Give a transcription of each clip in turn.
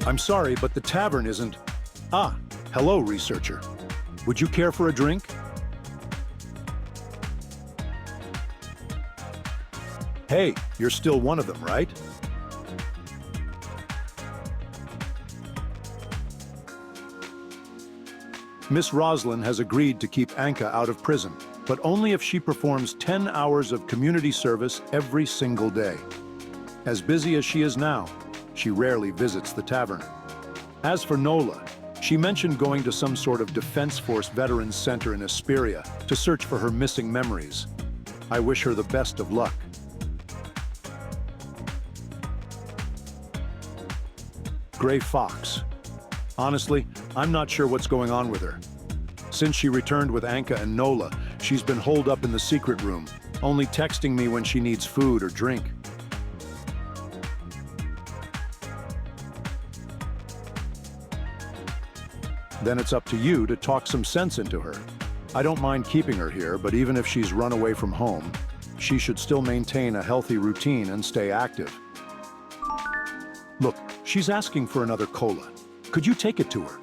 I'm sorry, but the tavern isn't... Ah, hello, researcher. Would you care for a drink? Hey, you're still one of them, right? Miss Roslin has agreed to keep Anka out of prison, but only if she performs 10 hours of community service every single day. As busy as she is now, she rarely visits the tavern. As for Nola, she mentioned going to some sort of Defense Force Veterans Center in Historia to search for her missing memories. I wish her the best of luck. Gray Fox. Honestly, I'm not sure what's going on with her. Since she returned with Anka and Nola, she's been holed up in the secret room, only texting me when she needs food or drink. Then it's up to you to talk some sense into her. I don't mind keeping her here, but even if she's run away from home, she should still maintain a healthy routine and stay active. Look, she's asking for another cola. Could you take it to her?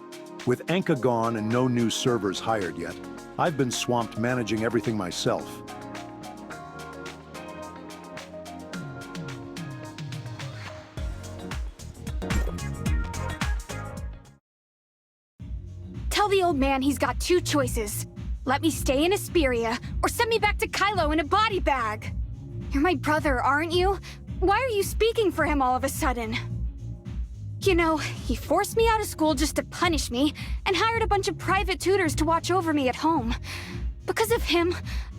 With Anka gone and no new servers hired yet, I've been swamped managing everything myself. Tell the old man he's got two choices. Let me stay in Esperia, or send me back to Kylo in a body bag. You're my brother, aren't you? Why are you speaking for him all of a sudden? You know, he forced me out of school just to punish me, and hired a bunch of private tutors to watch over me at home. Because of him,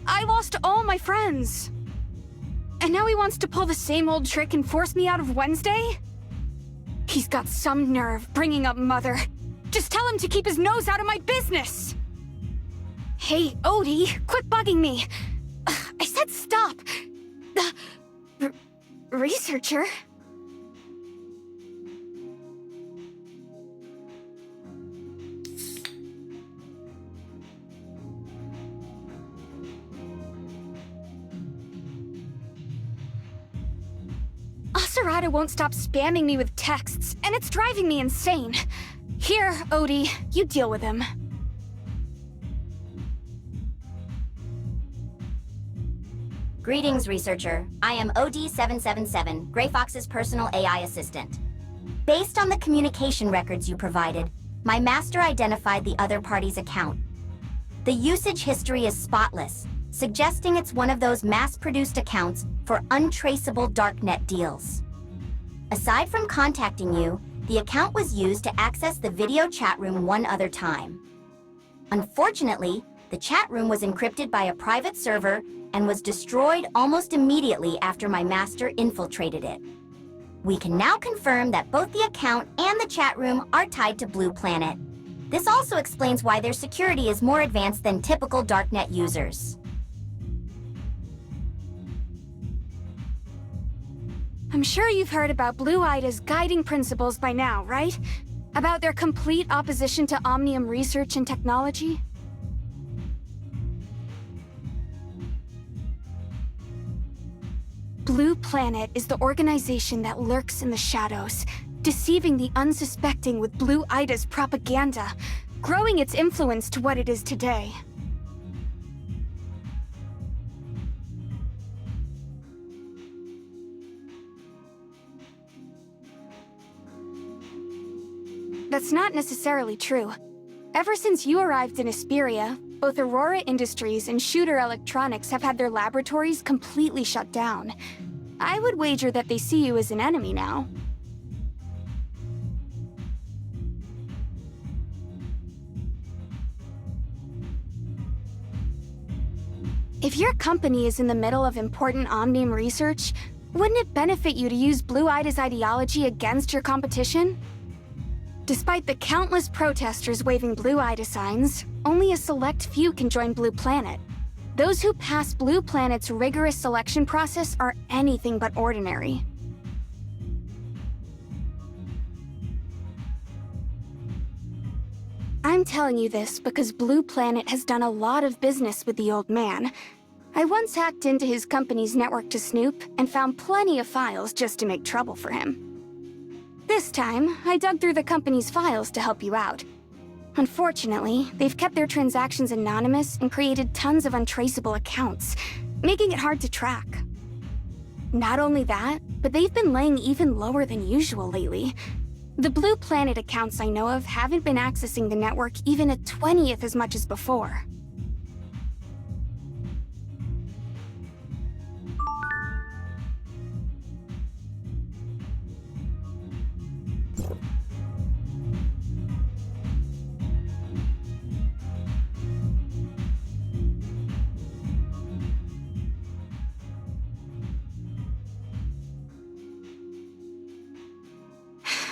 I lost all my friends. And now he wants to pull the same old trick and force me out of Wednesday? He's got some nerve bringing up Mother. Just tell him to keep his nose out of my business! Hey, Odie, quit bugging me! I said stop! Researcher? Asurada won't stop spamming me with texts, and it's driving me insane. Here, Odie, you deal with him. Greetings, researcher. I am OD777, Gray Fox's personal AI assistant. Based on the communication records you provided, my master identified the other party's account. The usage history is spotless, suggesting it's one of those mass-produced accounts for untraceable darknet deals. Aside from contacting you, the account was used to access the video chat room one other time. Unfortunately, the chat room was encrypted by a private server and was destroyed almost immediately after my master infiltrated it. We can now confirm that both the account and the chat room are tied to Blue Planet. This also explains why their security is more advanced than typical darknet users. I'm sure you've heard about Blue Ida's guiding principles by now, right? About their complete opposition to Omnium research and technology? Blue Planet is the organization that lurks in the shadows, deceiving the unsuspecting with Blue Ida's propaganda, growing its influence to what it is today. That's not necessarily true. Ever since you arrived in Esperia, both Aurora Industries and Shooter Electronics have had their laboratories completely shut down. I would wager that they see you as an enemy now. If your company is in the middle of important Omnium research, wouldn't it benefit you to use Blue Ida's ideology against your competition? Despite the countless protesters waving Blue Ida signs, only a select few can join Blue Planet. Those who pass Blue Planet's rigorous selection process are anything but ordinary. I'm telling you this because Blue Planet has done a lot of business with the old man. I once hacked into his company's network to snoop and found plenty of files just to make trouble for him. This time, I dug through the company's files to help you out. Unfortunately, they've kept their transactions anonymous and created tons of untraceable accounts, making it hard to track. Not only that, but they've been laying even lower than usual lately. The Blue Planet accounts I know of haven't been accessing the network even a 20th as much as before.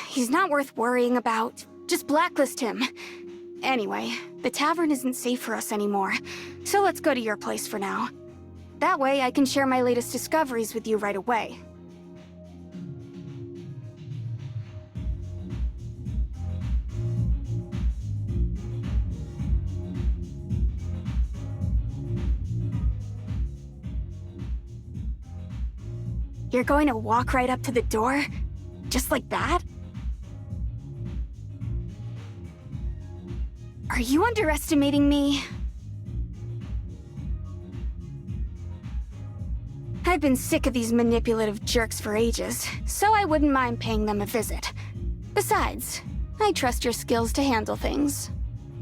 He's not worth worrying about. Just blacklist him. Anyway, the tavern isn't safe for us anymore, so let's go to your place for now. That way I can share my latest discoveries with you right away. You're going to walk right up to the door? Just like that? Are you underestimating me? I've been sick of these manipulative jerks for ages, so I wouldn't mind paying them a visit. Besides, I trust your skills to handle things.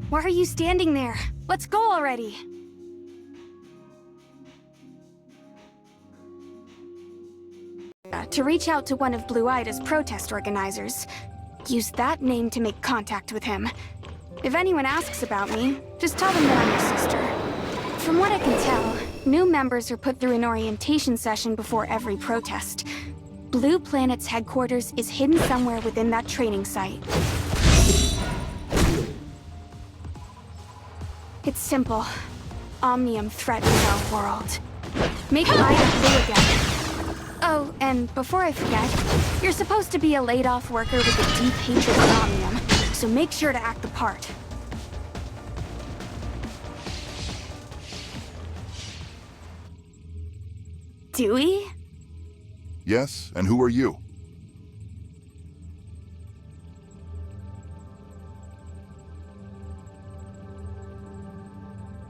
Why are you standing there? Let's go already! To reach out to one of Blue Ida's protest organizers. Use that name to make contact with him. If anyone asks about me, just tell them that I'm your sister. From what I can tell, new members are put through an orientation session before every protest. Blue Planet's headquarters is hidden somewhere within that training site. It's simple. Omnium threatens our world. Make Ida blue again. Oh, and before I forget, you're supposed to be a laid-off worker with a deep hatred of Omnium. So make sure to act the part. Dewey? Yes, and who are you?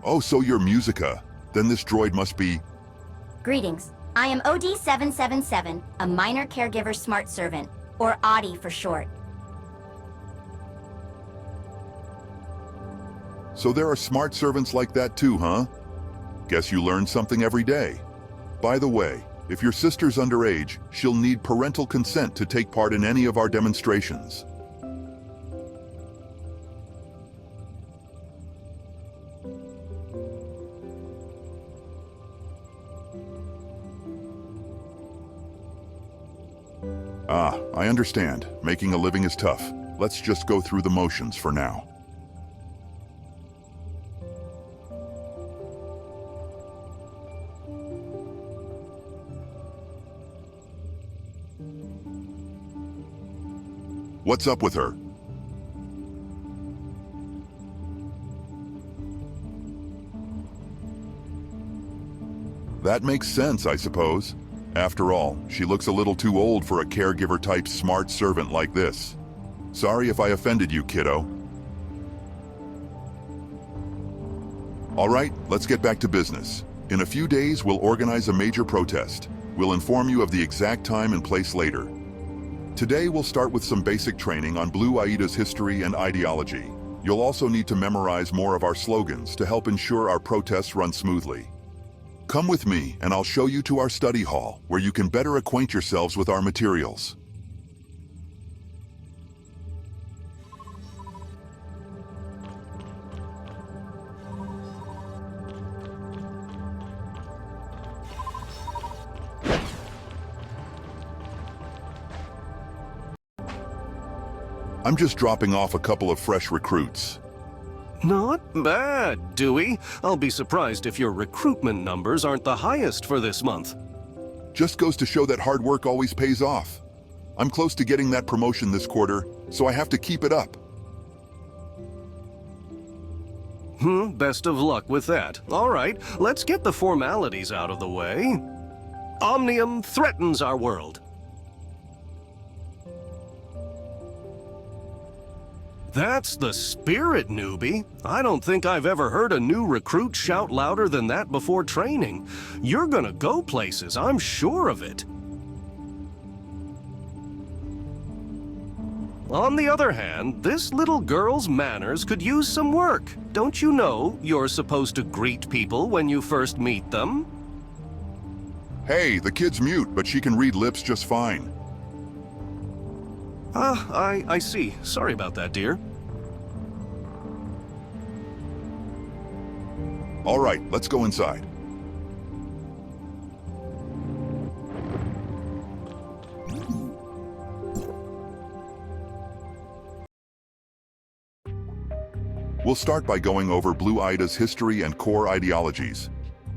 Oh, so you're Musica. Then this droid must be... Greetings. I am OD777, a minor caregiver smart servant, or Audi for short. So there are smart servants like that too, huh? Guess you learn something every day. By the way, if your sister's underage, she'll need parental consent to take part in any of our demonstrations. Ah, I understand. Making a living is tough. Let's just go through the motions for now. What's up with her? That makes sense, I suppose. After all, she looks a little too old for a caregiver-type smart servant like this. Sorry if I offended you, kiddo. All right, let's get back to business. In a few days, we'll organize a major protest. We'll inform you of the exact time and place later. Today, we'll start with some basic training on Blue Aida's history and ideology. You'll also need to memorize more of our slogans to help ensure our protests run smoothly. Come with me, and I'll show you to our study hall, where you can better acquaint yourselves with our materials. I'm just dropping off a couple of fresh recruits. Not bad, Dewey. I'll be surprised if your recruitment numbers aren't the highest for this month. Just goes to show that hard work always pays off. I'm close to getting that promotion this quarter, so I have to keep it up. Best of luck with that. All right, let's get the formalities out of the way. Omnium threatens our world. That's the spirit, newbie. I don't think I've ever heard a new recruit shout louder than that before training. You're gonna go places, I'm sure of it. On the other hand, this little girl's manners could use some work. Don't you know you're supposed to greet people when you first meet them? Hey, the kid's mute, but she can read lips just fine. I see. Sorry about that, dear. All right, let's go inside. We'll start by going over Blue Ida's history and core ideologies.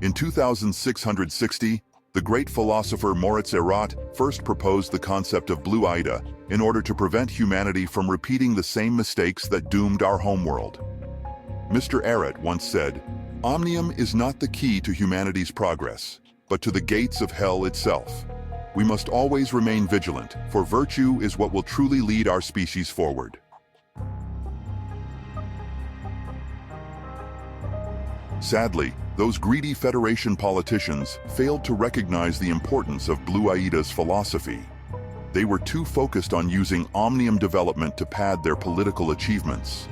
In 2660, the great philosopher Moritz Erat first proposed the concept of Blue Ida in order to prevent humanity from repeating the same mistakes that doomed our homeworld. Mr. Erat once said, "Omnium is not the key to humanity's progress, but to the gates of hell itself. We must always remain vigilant, for virtue is what will truly lead our species forward." Sadly, those greedy Federation politicians failed to recognize the importance of Blue Ida's philosophy. They were too focused on using omnium development to pad their political achievements.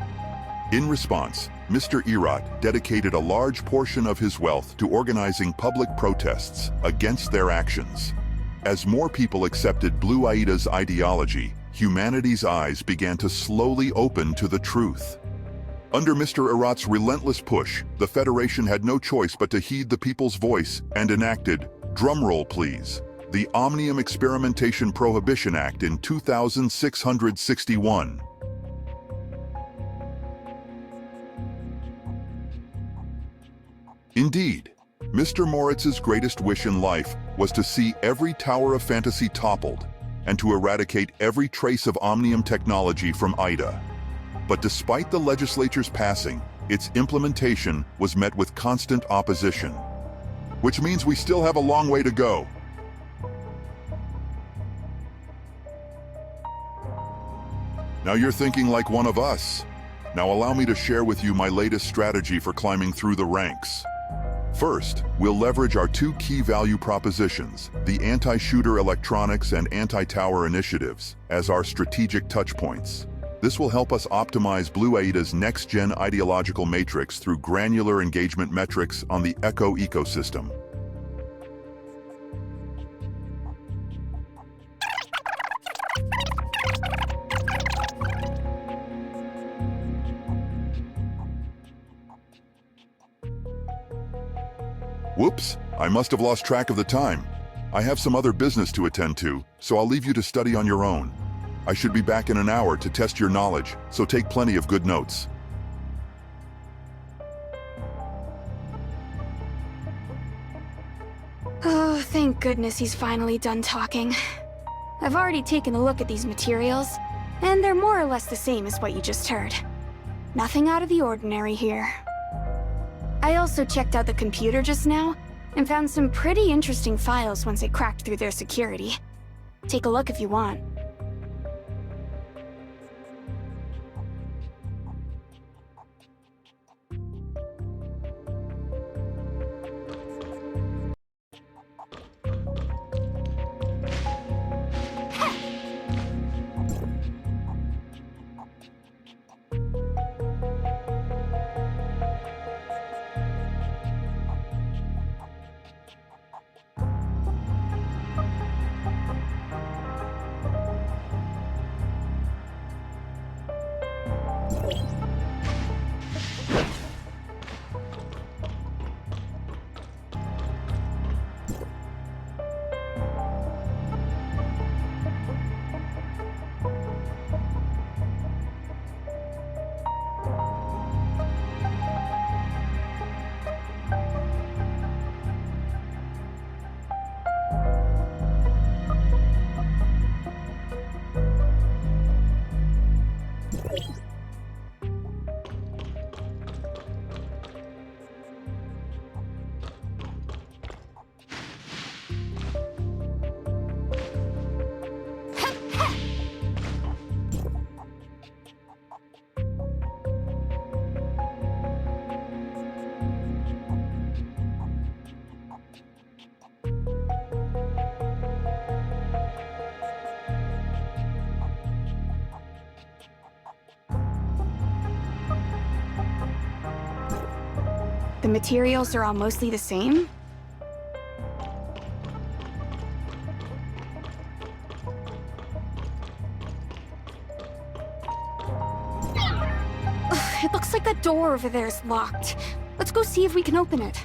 In response, Mr. Erat dedicated a large portion of his wealth to organizing public protests against their actions. As more people accepted Blue Ida's ideology, humanity's eyes began to slowly open to the truth. Under Mr. Erat's relentless push, the Federation had no choice but to heed the people's voice and enacted, drumroll please, the Omnium Experimentation Prohibition Act in 2661. Indeed, Mr. Moritz's greatest wish in life was to see every tower of fantasy toppled and to eradicate every trace of Omnium technology from Ida. But despite the legislature's passing, its implementation was met with constant opposition. Which means we still have a long way to go. Now you're thinking like one of us. Now allow me to share with you my latest strategy for climbing through the ranks. First, we'll leverage our two key value propositions, the anti-shooter electronics and anti-tower initiatives, as our strategic touchpoints. This will help us optimize Blue Ida's next-gen ideological matrix through granular engagement metrics on the Echo ecosystem. Whoops, I must have lost track of the time. I have some other business to attend to, so I'll leave you to study on your own. I should be back in an hour to test your knowledge, so take plenty of good notes. Oh, thank goodness he's finally done talking. I've already taken a look at these materials, and they're more or less the same as what you just heard. Nothing out of the ordinary here. I also checked out the computer just now, and found some pretty interesting files once I cracked through their security. Take a look if you want. The materials are all mostly the same? Ugh, it looks like that door over there is locked. Let's go see if we can open it.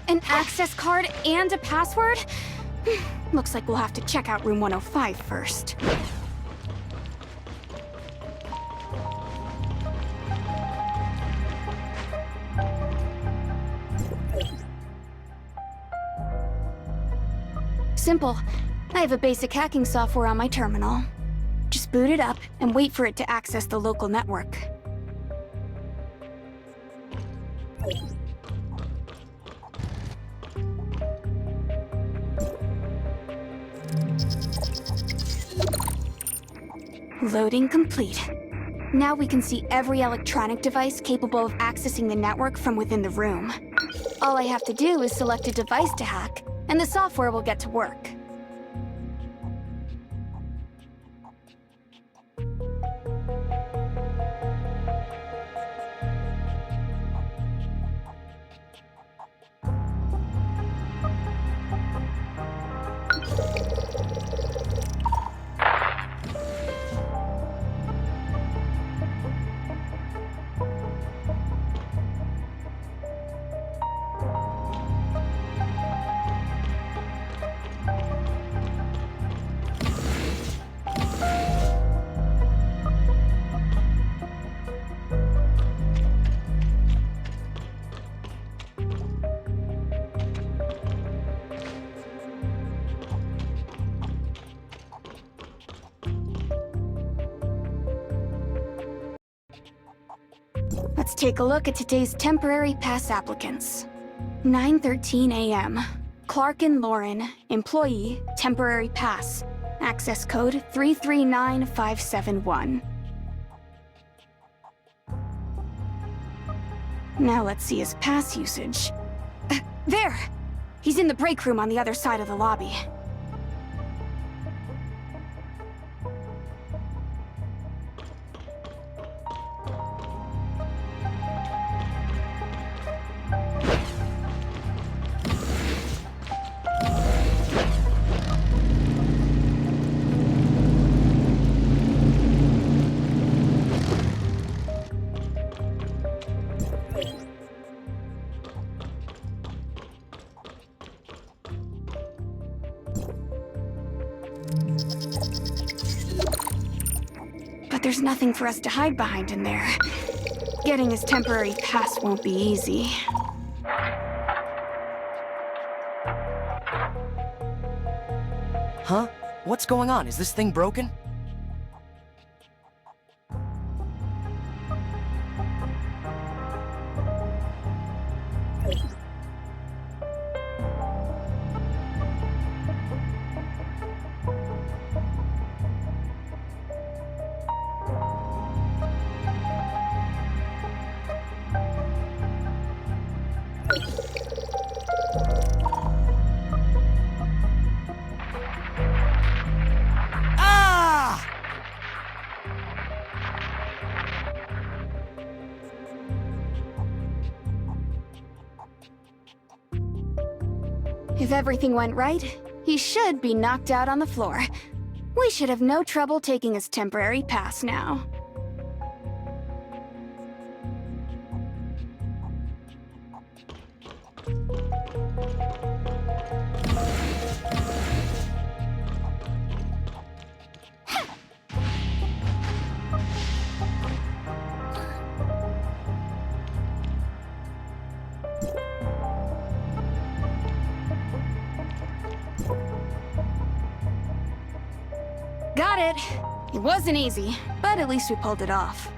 An access card and a password? Looks like we'll have to check out room 105 first. Simple. I have a basic hacking software on my terminal. Just boot it up and wait for it to access the local network. Loading complete. Now we can see every electronic device capable of accessing the network from within the room. All I have to do is select a device to hack, and the software will get to work. Let's take a look at today's temporary pass applicants. 9:13 a.m. Clark and Lauren, employee, temporary pass. Access code 339571. Now let's see his pass usage. There! He's in the break room on the other side of the lobby. But there's nothing for us to hide behind in there. Getting his temporary pass won't be easy. Huh? What's going on? Is this thing broken? If everything went right, he should be knocked out on the floor. We should have no trouble taking his temporary pass now. Got it! It wasn't easy, but at least we pulled it off.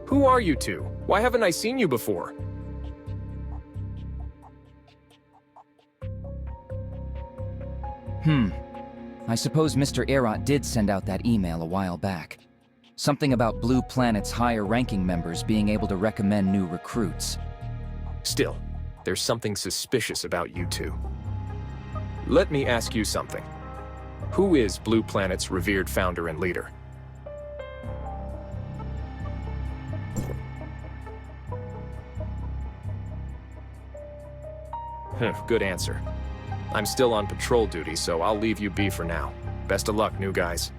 Who are you two? Why haven't I seen you before? I suppose Mr. Erot did send out that email a while back. Something about Blue Planet's higher-ranking members being able to recommend new recruits. Still, there's something suspicious about you two. Let me ask you something. Who is Blue Planet's revered founder and leader? Good answer. I'm still on patrol duty, so I'll leave you be for now. Best of luck, new guys.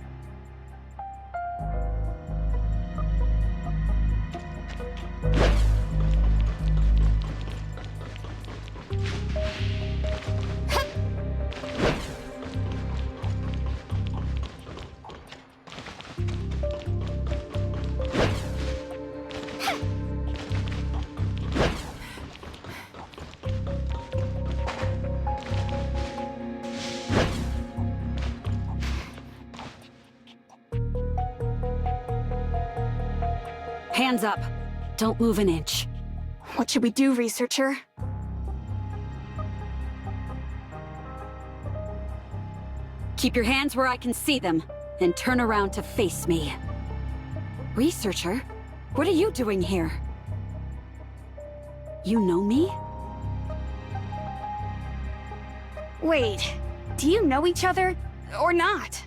Hands up. Don't move an inch. What should we do, researcher? Keep your hands where I can see them, and turn around to face me. Researcher? What are you doing here? You know me? Wait, do you know each other? Or not?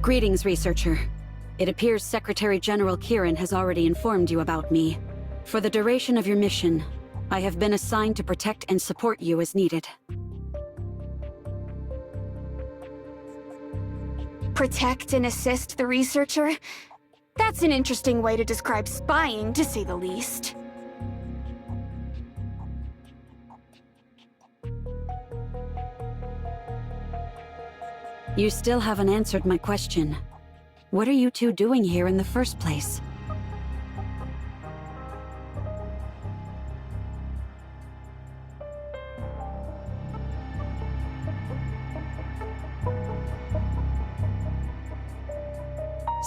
Greetings, researcher. It appears Secretary General Kieran has already informed you about me. For the duration of your mission, I have been assigned to protect and support you as needed. Protect and assist the researcher? That's an interesting way to describe spying, to say the least. You still haven't answered my question. What are you two doing here in the first place?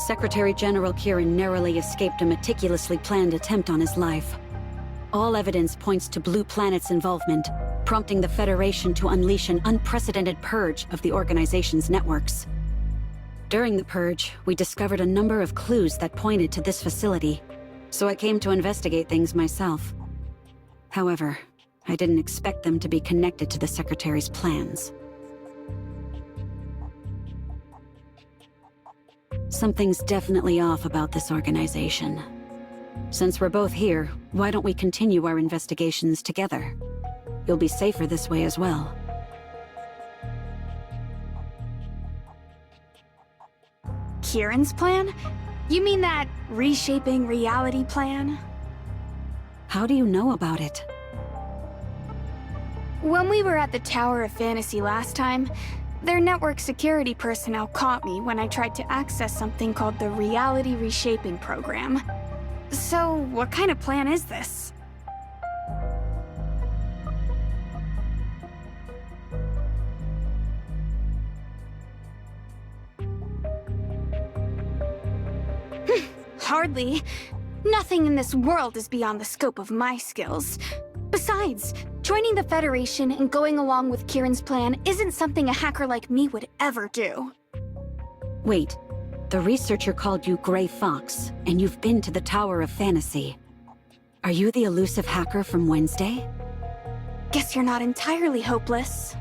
Secretary General Kieran narrowly escaped a meticulously planned attempt on his life. All evidence points to Blue Planet's involvement, prompting the Federation to unleash an unprecedented purge of the organization's networks. During the purge, we discovered a number of clues that pointed to this facility, so I came to investigate things myself. However, I didn't expect them to be connected to the Secretary's plans. Something's definitely off about this organization. Since we're both here, why don't we continue our investigations together? You'll be safer this way as well. Kieran's plan? You mean that reshaping reality plan? How do you know about it? When we were at the Tower of Fantasy last time, their network security personnel caught me when I tried to access something called the Reality Reshaping Program. So, what kind of plan is this? Hardly. Nothing in this world is beyond the scope of my skills. Besides, joining the Federation and going along with Kieran's plan isn't something a hacker like me would ever do. Wait, the researcher called you Gray Fox, and you've been to the Tower of Fantasy. Are you the elusive hacker from Wednesday? Guess you're not entirely hopeless.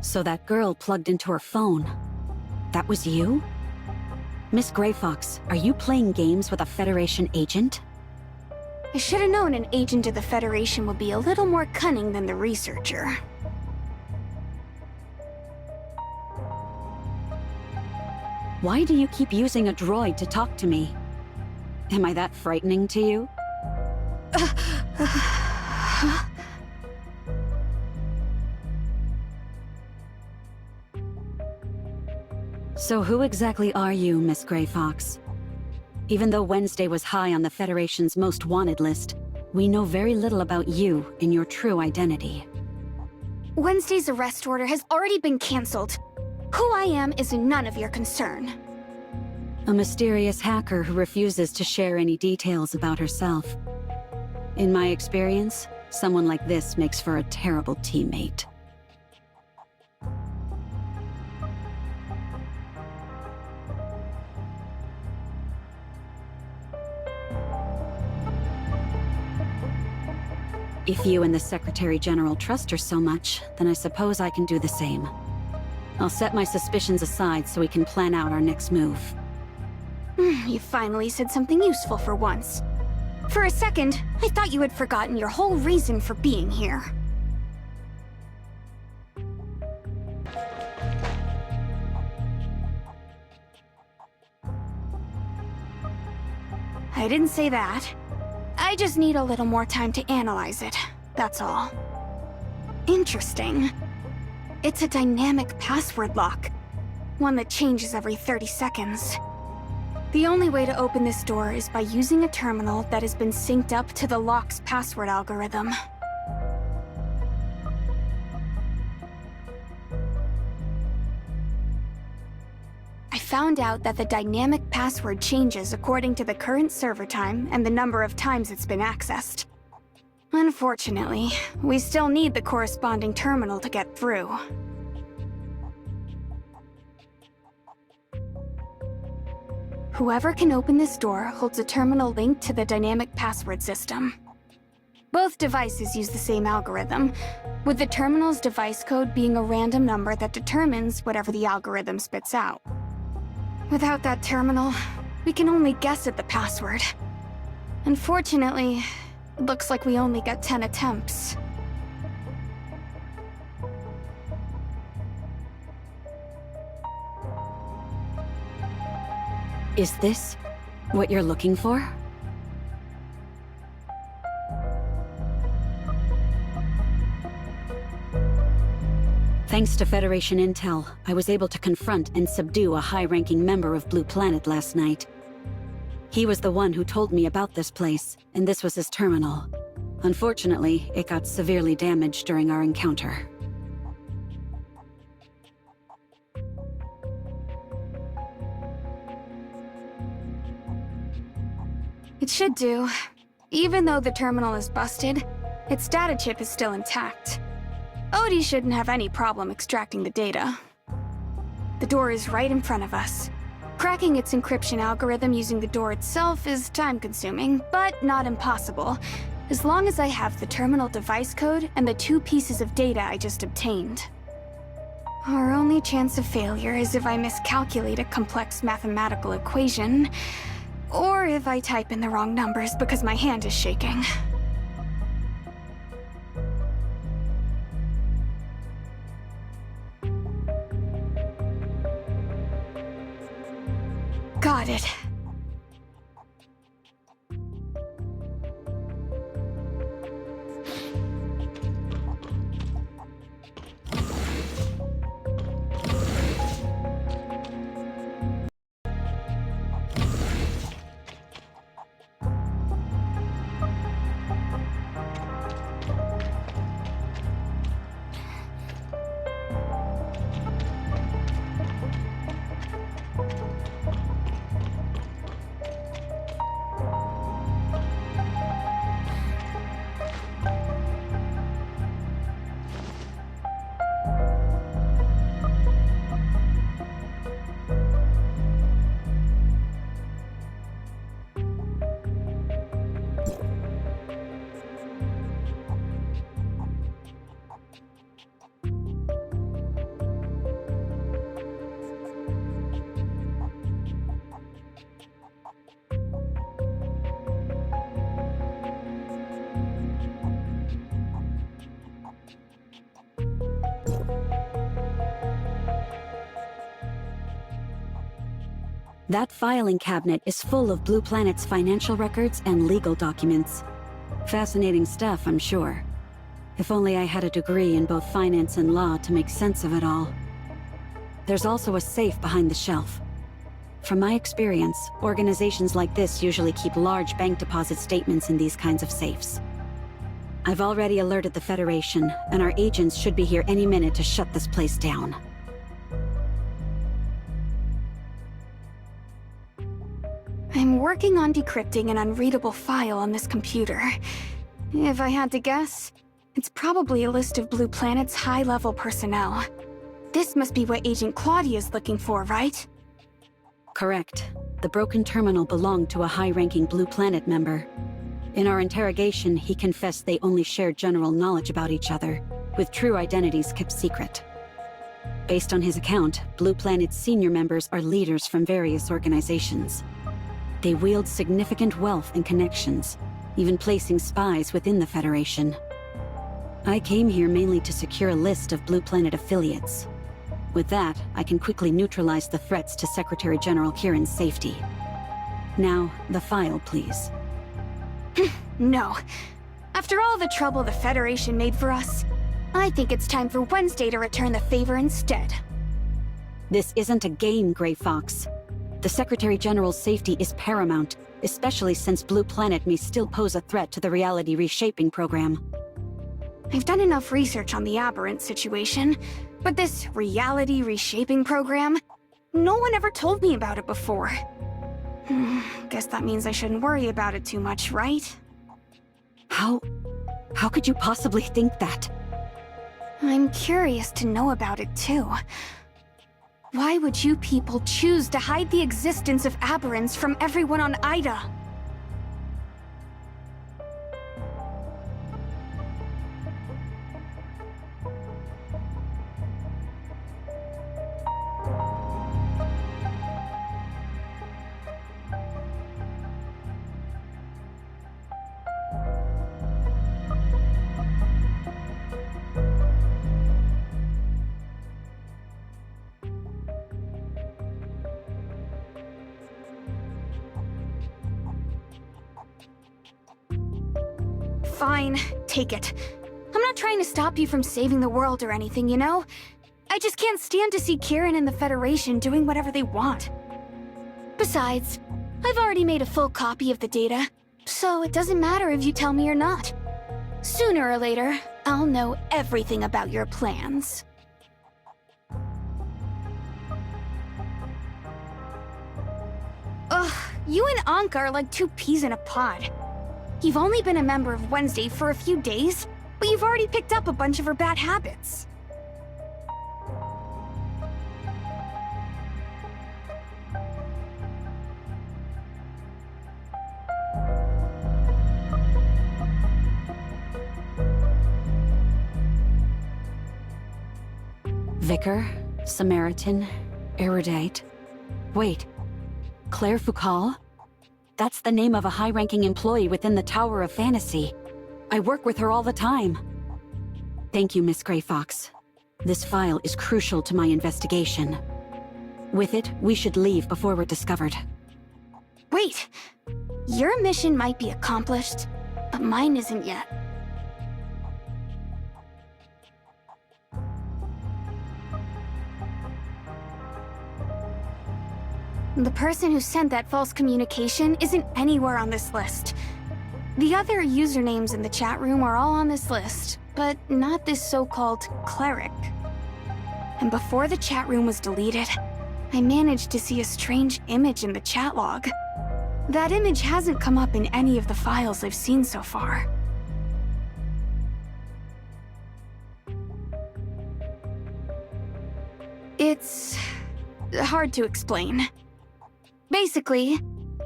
So that girl plugged into her phone. That was you? Miss Gray Fox, are you playing games with a Federation agent? I should have known an agent of the Federation would be a little more cunning than the researcher. Why do you keep using a droid to talk to me? Am I that frightening to you? So who exactly are you, Miss Gray Fox? Even though Wednesday was high on the Federation's most wanted list, we know very little about you and your true identity. Wednesday's arrest order has already been cancelled. Who I am is none of your concern. A mysterious hacker who refuses to share any details about herself. In my experience, someone like this makes for a terrible teammate. If you and the Secretary General trust her so much, then I suppose I can do the same. I'll set my suspicions aside so we can plan out our next move. You finally said something useful for once. For a second, I thought you had forgotten your whole reason for being here. I didn't say that. I just need a little more time to analyze it, that's all. Interesting. It's a dynamic password lock. One that changes every 30 seconds. The only way to open this door is by using a terminal that has been synced up to the lock's password algorithm. I found out that the dynamic password changes according to the current server time and the number of times it's been accessed. Unfortunately, we still need the corresponding terminal to get through. Whoever can open this door holds a terminal linked to the dynamic password system. Both devices use the same algorithm, with the terminal's device code being a random number that determines whatever the algorithm spits out. Without that terminal, we can only guess at the password. Unfortunately, it looks like we only get 10 attempts. Is this what you're looking for? Thanks to Federation intel, I was able to confront and subdue a high-ranking member of Blue Planet last night. He was the one who told me about this place, and this was his terminal. Unfortunately, it got severely damaged during our encounter. It should do. Even though the terminal is busted, its data chip is still intact. Odie shouldn't have any problem extracting the data. The door is right in front of us. Cracking its encryption algorithm using the door itself is time-consuming, but not impossible, as long as I have the terminal device code and the 2 pieces of data I just obtained. Our only chance of failure is if I miscalculate a complex mathematical equation, or if I type in the wrong numbers because my hand is shaking. Got it. That filing cabinet is full of Blue Planet's financial records and legal documents. Fascinating stuff, I'm sure. If only I had a degree in both finance and law to make sense of it all. There's also a safe behind the shelf. From my experience, organizations like this usually keep large bank deposit statements in these kinds of safes. I've already alerted the Federation, and our agents should be here any minute to shut this place down. I'm working on decrypting an unreadable file on this computer. If I had to guess, it's probably a list of Blue Planet's high-level personnel. This must be what Agent Claudia is looking for, right? Correct. The broken terminal belonged to a high-ranking Blue Planet member. In our interrogation, he confessed they only shared general knowledge about each other, with true identities kept secret. Based on his account, Blue Planet's senior members are leaders from various organizations. They wield significant wealth and connections, even placing spies within the Federation. I came here mainly to secure a list of Blue Planet affiliates. With that, I can quickly neutralize the threats to Secretary General Kieran's safety. Now, the file, please. No. After all the trouble the Federation made for us, I think it's time for Wednesday to return the favor instead. This isn't a game, Gray Fox. The Secretary General's safety is paramount, especially since Blue Planet may still pose a threat to the reality reshaping program. I've done enough research on the Aberrant situation, but this reality reshaping program, no one ever told me about it before. Guess that means I shouldn't worry about it too much, right? How could you possibly think that? I'm curious to know about it too. Why would you people choose to hide the existence of Aberrants from everyone on Ida? Fine, take it. I'm not trying to stop you from saving the world or anything, you know? I just can't stand to see Kieran and the Federation doing whatever they want. Besides, I've already made a full copy of the data, so it doesn't matter if you tell me or not. Sooner or later, I'll know everything about your plans. Ugh, you and Anka are like two peas in a pod. You've only been a member of Wednesday for a few days, but you've already picked up a bunch of her bad habits. Vicar, Samaritan, erudite. Wait, Claire Foucault? That's the name of a high-ranking employee within the Tower of Fantasy. I work with her all the time. Thank you, Miss Gray Fox. This file is crucial to my investigation. With it, we should leave before we're discovered. Wait! Your mission might be accomplished, but mine isn't yet. The person who sent that false communication isn't anywhere on this list. The other usernames in the chat room are all on this list, but not this so-called cleric. And before the chat room was deleted, I managed to see a strange image in the chat log. That image hasn't come up in any of the files I've seen so far. It's hard to explain. Basically,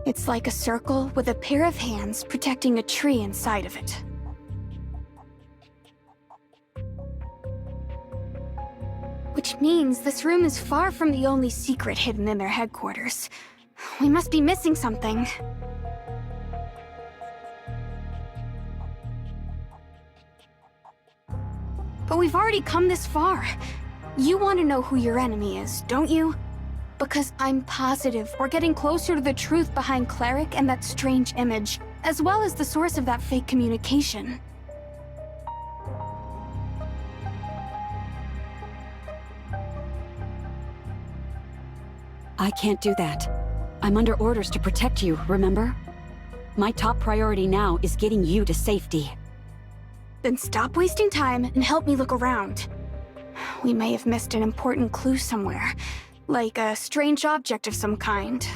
it's like a circle with a pair of hands protecting a tree inside of it. Which means this room is far from the only secret hidden in their headquarters. We must be missing something. But we've already come this far. You want to know who your enemy is, don't you? Because I'm positive we're getting closer to the truth behind Cleric and that strange image, as well as the source of that fake communication. I can't do that. I'm under orders to protect you, remember? My top priority now is getting you to safety. Then stop wasting time and help me look around. We may have missed an important clue somewhere. Like a strange object of some kind.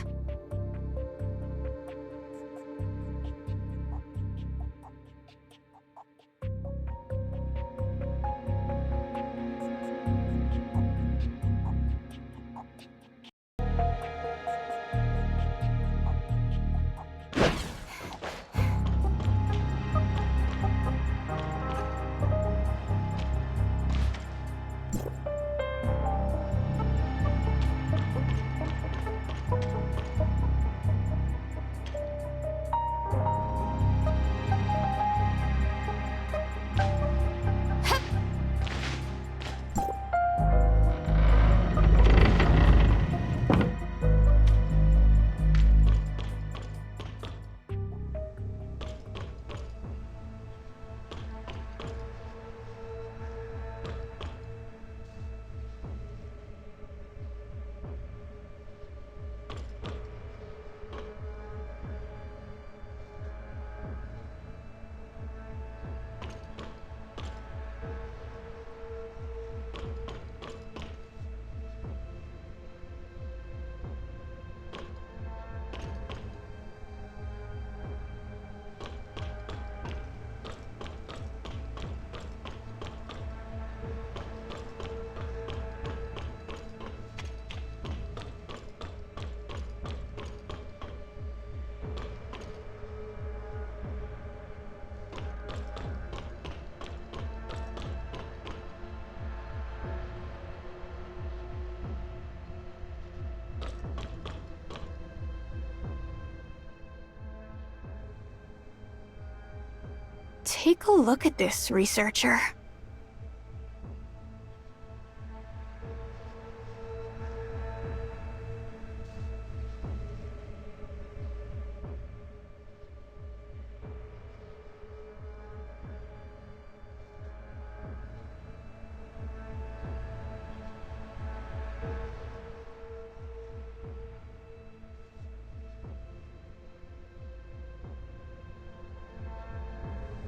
Take a look at this, researcher.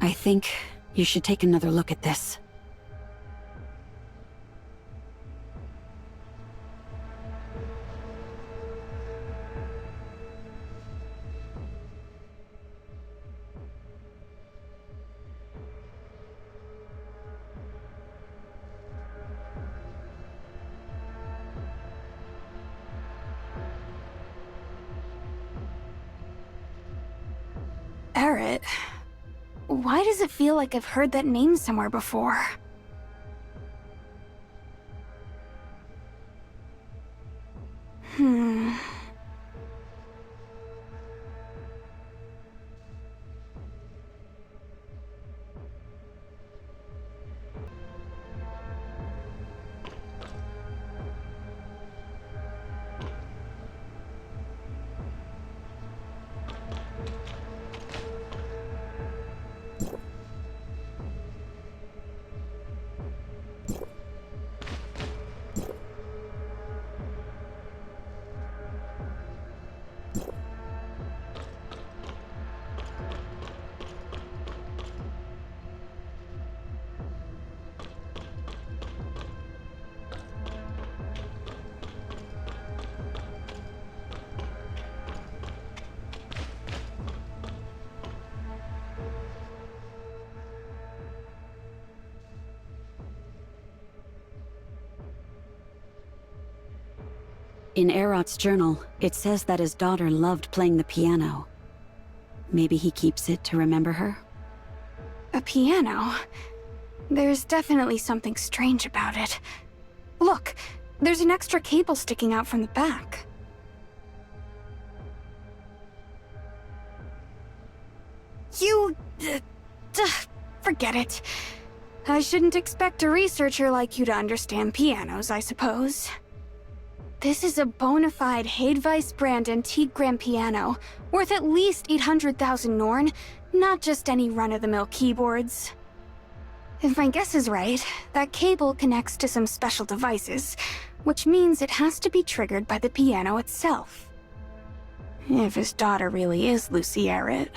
I think you should take another look at this. Errett? Why does it feel like I've heard that name somewhere before? In Erot's journal, it says that his daughter loved playing the piano. Maybe he keeps it to remember her? A piano? There's definitely something strange about it. Look, there's an extra cable sticking out from the back. Forget it. I shouldn't expect a researcher like you to understand pianos, I suppose. This is a bona fide Hedweiss brand antique grand piano, worth at least 800,000 Norn, not just any run-of-the-mill keyboards. If my guess is right, that cable connects to some special devices, which means it has to be triggered by the piano itself. If his daughter really is Lucy Errett.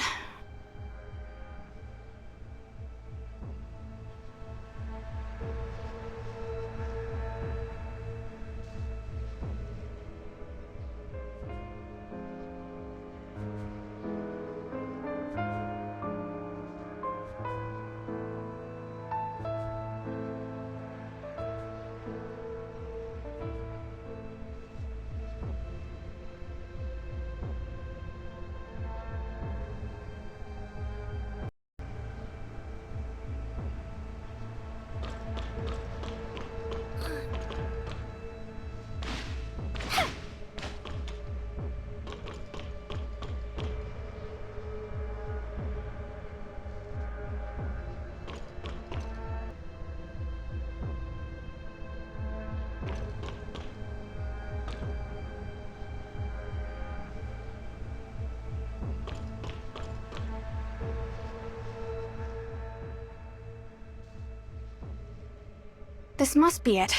This must be it,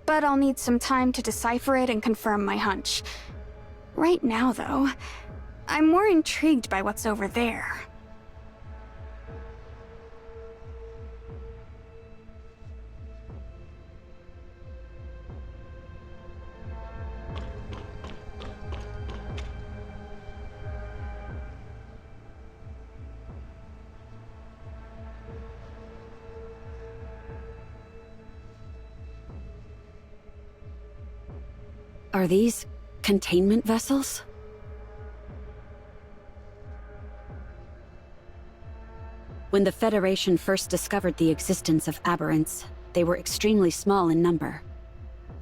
but I'll need some time to decipher it and confirm my hunch. Right now, though, I'm more intrigued by what's over there. Are these containment vessels? When the Federation first discovered the existence of aberrants, they were extremely small in number.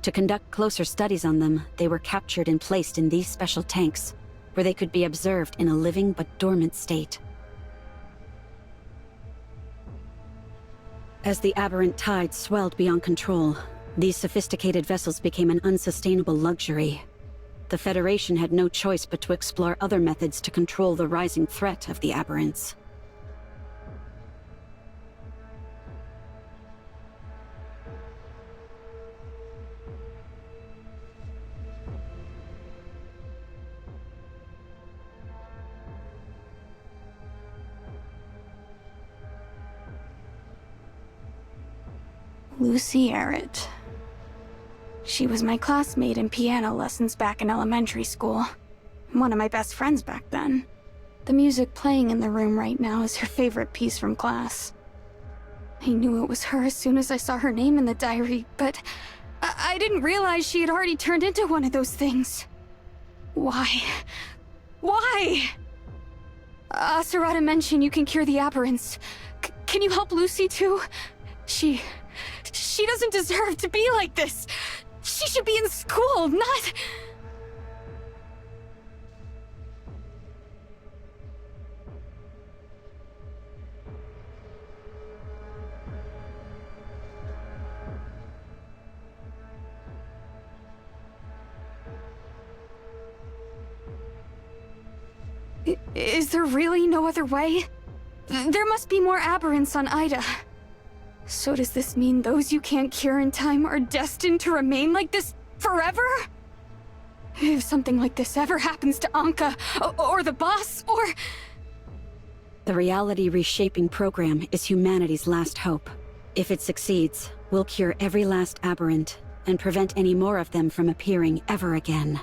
To conduct closer studies on them, they were captured and placed in these special tanks, where they could be observed in a living but dormant state. As the aberrant tide swelled beyond control, these sophisticated vessels became an unsustainable luxury. The Federation had no choice but to explore other methods to control the rising threat of the aberrants. Lucy Arrett. She was my classmate in piano lessons back in elementary school. One of my best friends back then. The music playing in the room right now is her favorite piece from class. I knew it was her as soon as I saw her name in the diary, but I didn't realize she had already turned into one of those things. Why? Why? Sarada mentioned you can cure the aberrants. Can you help Lucy too? She doesn't deserve to be like this. She should be in school, not... Is there really no other way? There must be more aberrants on Ida. So does this mean those you can't cure in time are destined to remain like this forever? If something like this ever happens to Anka, or the boss, or... The reality reshaping program is humanity's last hope. If it succeeds, we'll cure every last aberrant, and prevent any more of them from appearing ever again.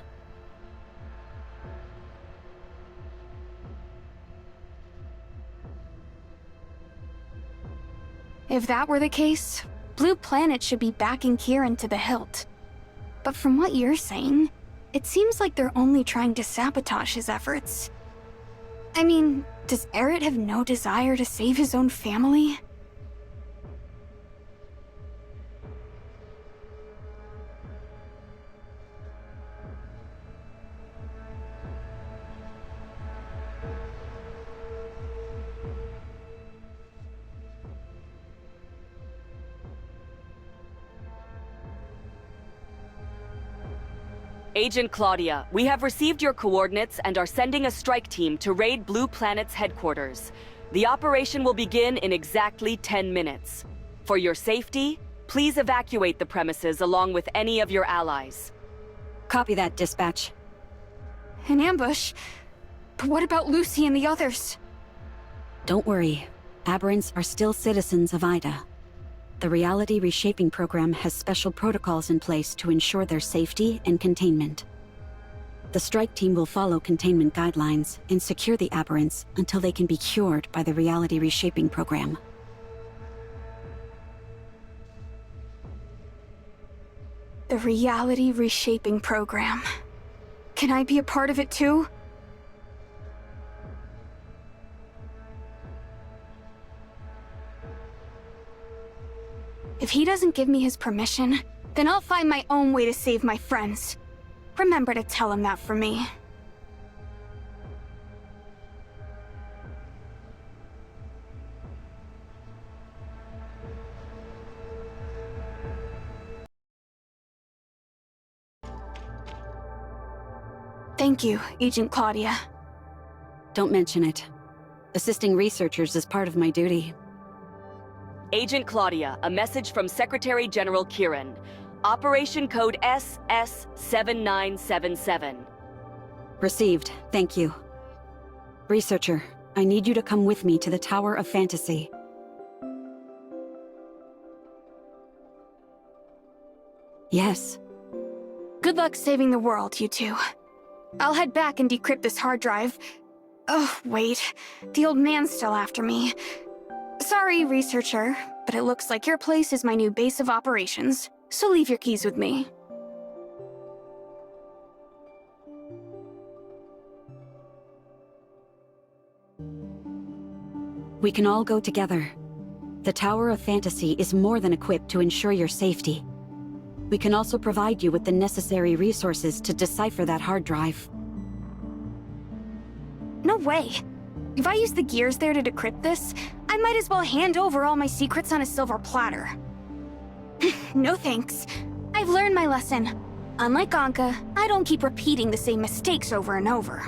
If that were the case, Blue Planet should be backing Kieran to the hilt. But from what you're saying, it seems like they're only trying to sabotage his efforts. I mean, does Errett have no desire to save his own family? Agent Claudia, we have received your coordinates and are sending a strike team to raid Blue Planet's headquarters. The operation will begin in exactly 10 minutes. For your safety, please evacuate the premises along with any of your allies. Copy that, dispatch. An ambush? But what about Lucy and the others? Don't worry. Aberrants are still citizens of Ida. The reality reshaping program has special protocols in place to ensure their safety and containment. The strike team will follow containment guidelines and secure the aberrants until they can be cured by the reality reshaping program. The reality reshaping program. Can I be a part of it too? If he doesn't give me his permission, then I'll find my own way to save my friends. Remember to tell him that for me. Thank you, Agent Claudia. Don't mention it. Assisting researchers is part of my duty. Agent Claudia, a message from Secretary General Kieran. Operation code SS7977. Received, thank you. Researcher, I need you to come with me to the Tower of Fantasy. Yes. Good luck saving the world, you two. I'll head back and decrypt this hard drive. Oh, wait. The old man's still after me. Sorry, researcher, but it looks like your place is my new base of operations, so leave your keys with me. We can all go together. The Tower of Fantasy is more than equipped to ensure your safety. We can also provide you with the necessary resources to decipher that hard drive. No way. If I use the gears there to decrypt this, I might as well hand over all my secrets on a silver platter. No thanks. I've learned my lesson. Unlike Anka, I don't keep repeating the same mistakes over and over.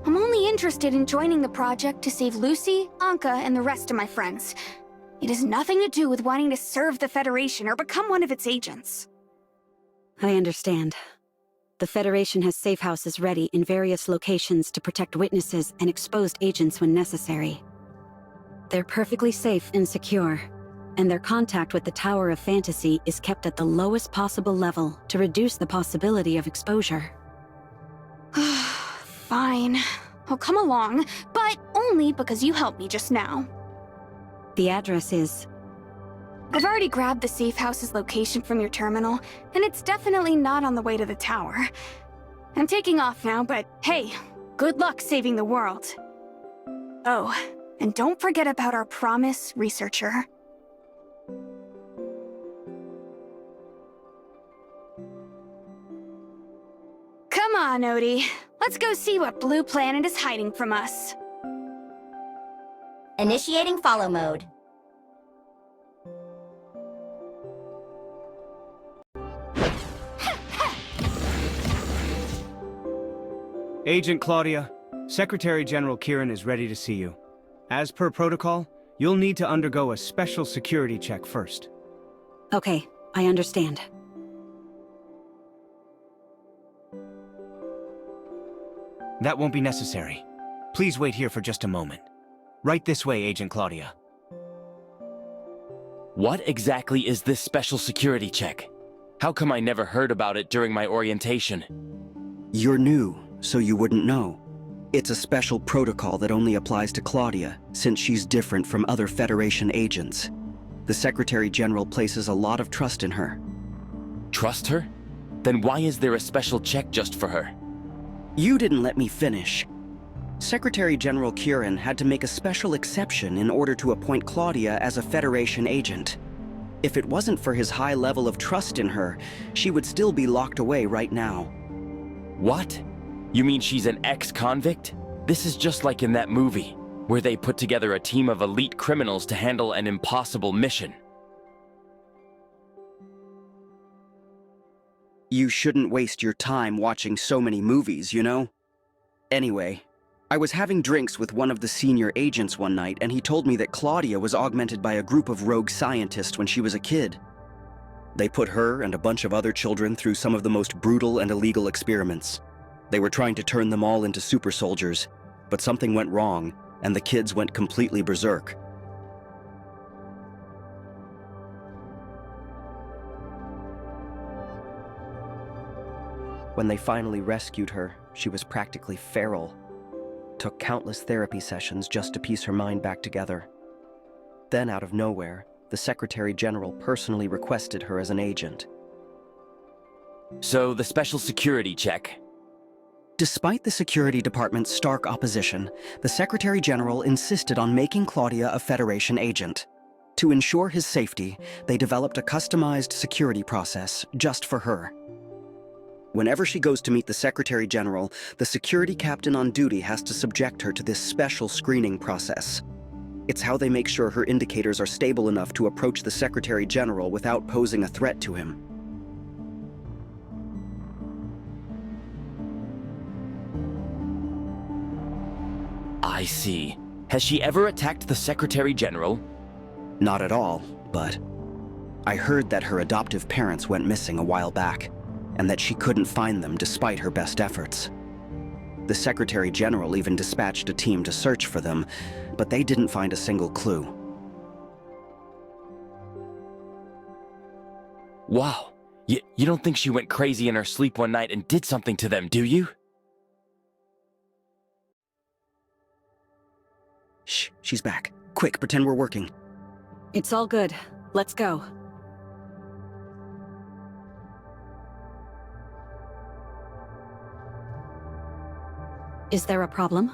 I'm only interested in joining the project to save Lucy, Anka, and the rest of my friends. It has nothing to do with wanting to serve the Federation or become one of its agents. I understand. The Federation has safe houses ready in various locations to protect witnesses and exposed agents when necessary. They're perfectly safe and secure, and their contact with the Tower of Fantasy is kept at the lowest possible level to reduce the possibility of exposure. Fine. I'll come along, but only because you helped me just now. The address is... I've already grabbed the safe house's location from your terminal, and it's definitely not on the way to the tower. I'm taking off now, but hey, good luck saving the world. Oh, and don't forget about our promise, researcher. Come on, Odie. Let's go see what Blue Planet is hiding from us. Initiating follow mode. Agent Claudia, Secretary General Kieran is ready to see you. As per protocol, you'll need to undergo a special security check first. Okay, I understand. That won't be necessary. Please wait here for just a moment. Right this way, Agent Claudia. What exactly is this special security check? How come I never heard about it during my orientation? You're new, so you wouldn't know. It's a special protocol that only applies to Claudia, since she's different from other Federation agents. The Secretary General places a lot of trust in her. Trust her? Then why is there a special check just for her? You didn't let me finish. Secretary General Kieran had to make a special exception in order to appoint Claudia as a Federation agent. If it wasn't for his high level of trust in her, she would still be locked away right now. What? You mean she's an ex-convict? This is just like in that movie, where they put together a team of elite criminals to handle an impossible mission. You shouldn't waste your time watching so many movies, you know? Anyway, I was having drinks with one of the senior agents one night, and he told me that Claudia was augmented by a group of rogue scientists when she was a kid. They put her and a bunch of other children through some of the most brutal and illegal experiments. They were trying to turn them all into super soldiers, but something went wrong, and the kids went completely berserk. When they finally rescued her, she was practically feral. Took countless therapy sessions just to piece her mind back together. Then, out of nowhere, the Secretary General personally requested her as an agent. So, the special security check. Despite the Security Department's stark opposition, the Secretary General insisted on making Claudia a Federation agent. To ensure his safety, they developed a customized security process just for her. Whenever she goes to meet the Secretary General, the security captain on duty has to subject her to this special screening process. It's how they make sure her indicators are stable enough to approach the Secretary General without posing a threat to him. I see. Has she ever attacked the Secretary General? Not at all, but I heard that her adoptive parents went missing a while back, and that she couldn't find them despite her best efforts. The Secretary General even dispatched a team to search for them, but they didn't find a single clue. Wow. You don't think she went crazy in her sleep one night and did something to them, do you? Shh, she's back. Quick, pretend we're working. It's all good. Let's go. Is there a problem?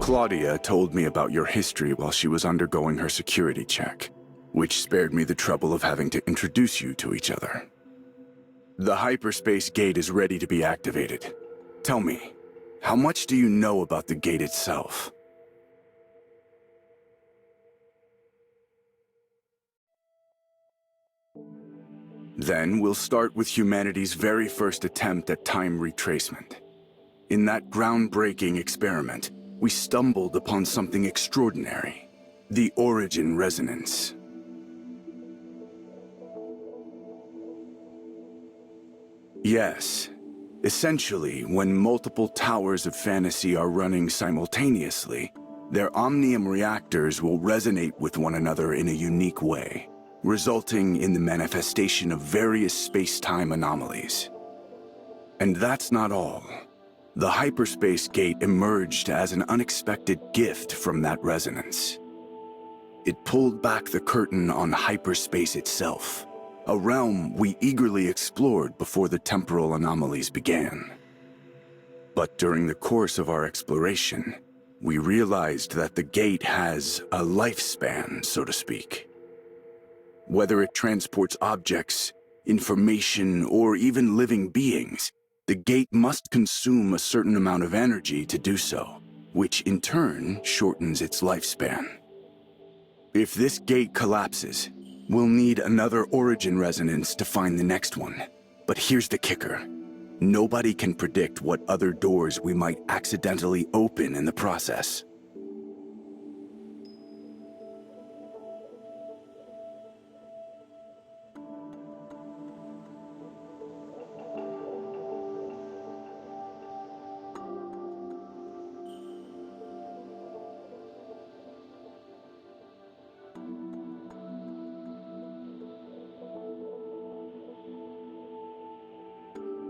Claudia told me about your history while she was undergoing her security check, which spared me the trouble of having to introduce you to each other. The hyperspace gate is ready to be activated. Tell me, how much do you know about the gate itself? Then we'll start with humanity's very first attempt at time retracement. In that groundbreaking experiment, we stumbled upon something extraordinary: the origin resonance. Yes. Essentially, when multiple towers of fantasy are running simultaneously, their omnium reactors will resonate with one another in a unique way, resulting in the manifestation of various space-time anomalies. And that's not all. The hyperspace gate emerged as an unexpected gift from that resonance. It pulled back the curtain on hyperspace itself, a realm we eagerly explored before the temporal anomalies began. But during the course of our exploration, we realized that the gate has a lifespan, so to speak. Whether it transports objects, information, or even living beings, the gate must consume a certain amount of energy to do so, which in turn shortens its lifespan. If this gate collapses, we'll need another origin resonance to find the next one. But here's the kicker. Nobody can predict what other doors we might accidentally open in the process.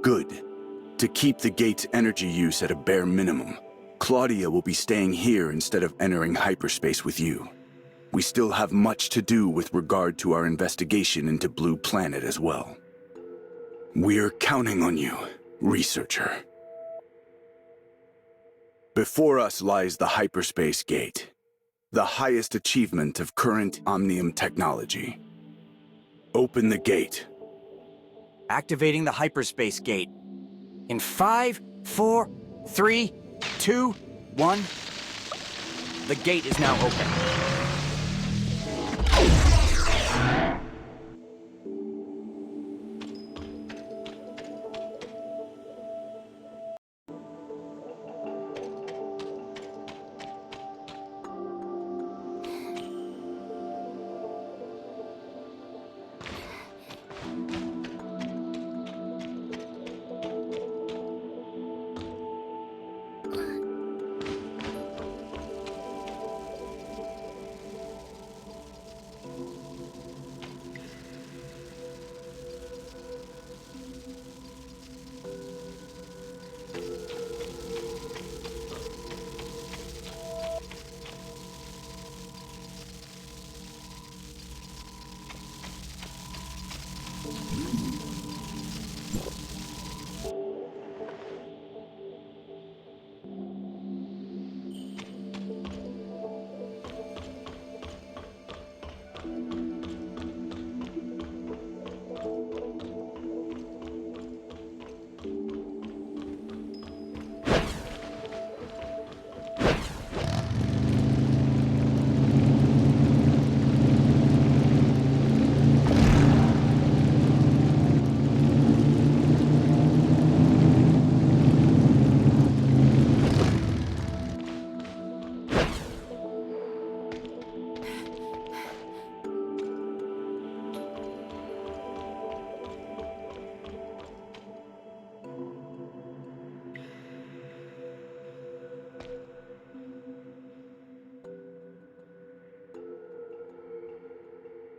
Good. To keep the gate's energy use at a bare minimum, Claudia will be staying here instead of entering hyperspace with you. We still have much to do with regard to our investigation into Blue Planet as well. We're counting on you, researcher. Before us lies the hyperspace gate, the highest achievement of current Omnium technology. Open the gate. Activating the hyperspace gate. In 5, 4, 3, 2, 1. The gate is now open.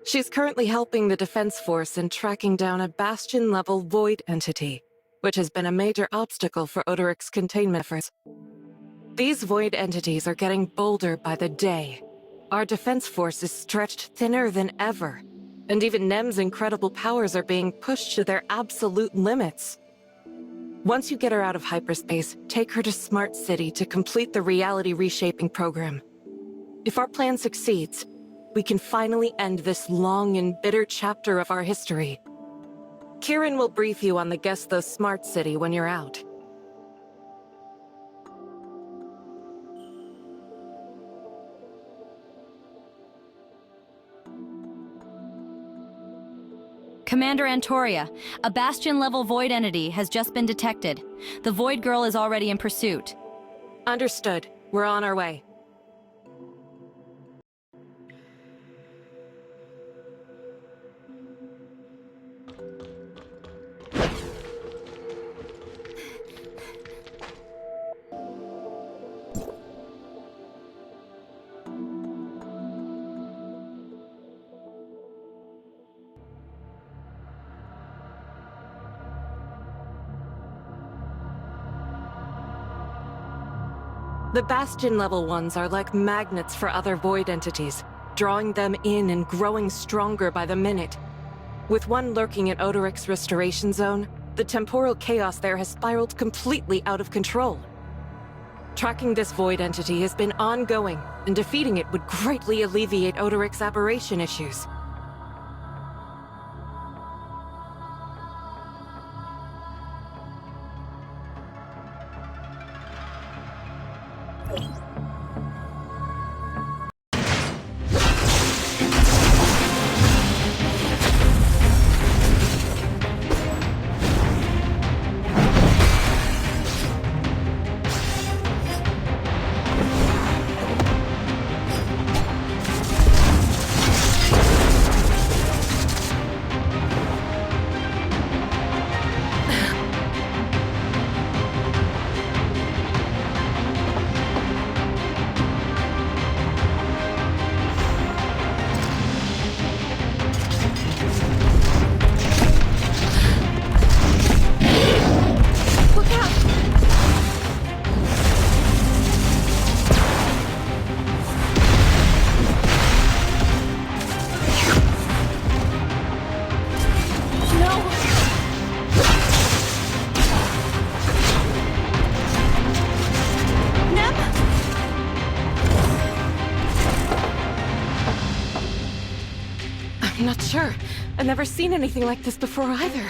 She's currently helping the Defense Force in tracking down a Bastion-level void entity, which has been a major obstacle for Odoric's containment efforts. These void entities are getting bolder by the day. Our Defense Force is stretched thinner than ever, and even NEM's incredible powers are being pushed to their absolute limits. Once you get her out of hyperspace, take her to Smart City to complete the reality reshaping program. If our plan succeeds, we can finally end this long and bitter chapter of our history. Kieran will brief you on the Guess Smart City when you're out. Commander Antoria, a Bastion-level Void entity has just been detected. The Void Girl is already in pursuit. Understood. We're on our way. The Bastion-level ones are like magnets for other Void entities, drawing them in and growing stronger by the minute. With one lurking in Odoric's restoration zone, the temporal chaos there has spiraled completely out of control. Tracking this Void entity has been ongoing, and defeating it would greatly alleviate Odoric's aberration issues. I'm not sure. I've never seen anything like this before either.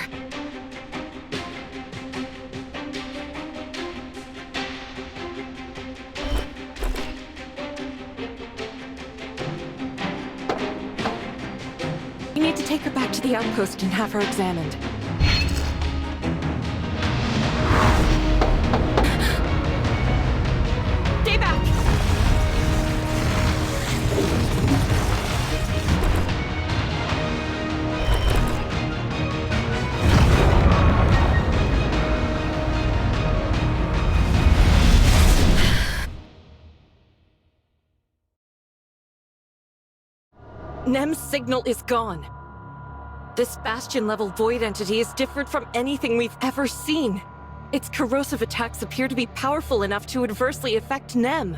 We need to take her back to the outpost and have her examined. Stay back! Nem's signal is gone. This Bastion-level Void entity is different from anything we've ever seen. Its corrosive attacks appear to be powerful enough to adversely affect Nem.